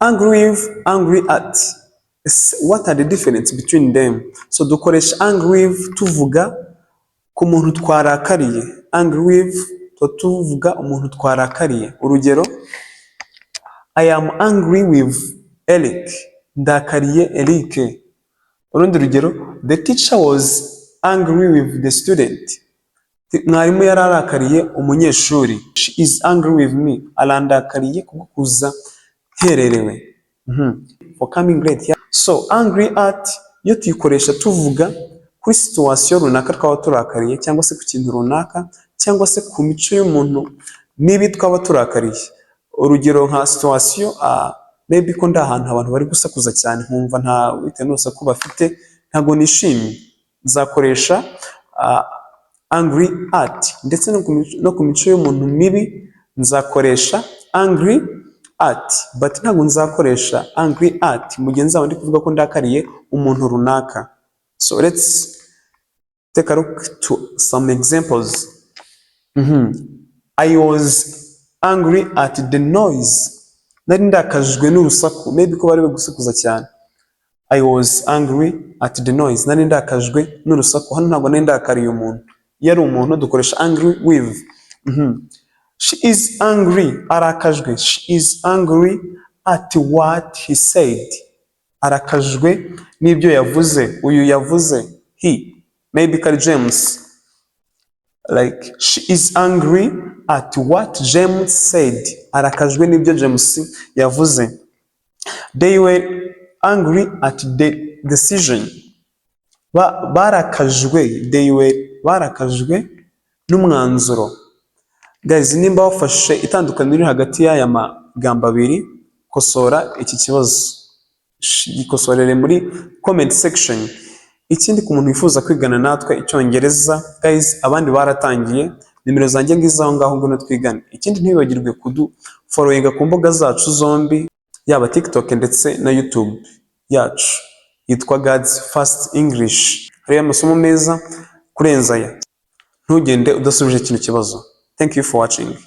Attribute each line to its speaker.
Speaker 1: angry with, angry at. What are the difference between them? So dukoresha angry with tuvuga ku muntu twarakariye. Angry with tuvuga umuntu twarakariye. Urugero, I am angry with Eric. Ndakariye Eric. Urundi rugero, the teacher was angry with the student. Mwarimu yararakariye umunyeshuri. She is angry with me. Arandakariye kubwo kuza nkererewe. For coming late. Yeah. So angry at yo tuyikoresha tuvuga kuri situation runaka twaba turakariye cyangwa se ku kintu runaka cyangwa se ku mico y'umuntu nibi twaba turakariye. Urugero nka situation maybe ko ndahantu abantu bari gusakuza cyane nkumva nta wite n'urusaku bafite ntago nishimye, nzakoresha angry at. Ndetse no ku mico y'umuntu mibi nzakoresha angry at, but ntago nzakoresha angry at mugenzi wawe ndi kuvuga ko ndakariye umuntu runaka. So let's take a look to some examples. I was angry at the noise. Nari ndakajwe n'urusaku, maybe ko bari gusakuza cyane. I was angry at the noise. Nari ndakajwe n'urusaku. Hano ntago nari ndakariye umuntu. Yari umuntu dukoresha angry with. She is angry, arakajwe. She is angry at what he said. Arakajwe n'ibyo yavuze. Uyu yavuze he. Maybe kari James. Like she is angry at what James said. Arakajwe n'ibyo James yavuze. They were angry at the decision. Barakajwe. They were barakajwe n'umwanzuro. Guys, nimba wafashe itandukaniro riri hagati y'aya magambo abiri, kosora iki kibazo. Gikosorere muri comment section. Ikindi ku muntu wifuza kwigana natwe icyongereza, guys, abandi baratangiye, nimero zanjye ngizaho ngaho ngone twigane. Ikindi ntibibagirwe followinga ku mbuga zacu zombi, yaba TikTok ndetse na YouTube yacu. Yitwa God's Fast English. Hariyo amasomo meza kurenza aya. Ntugende udasubije ikintu kibazo. Thank you for watching.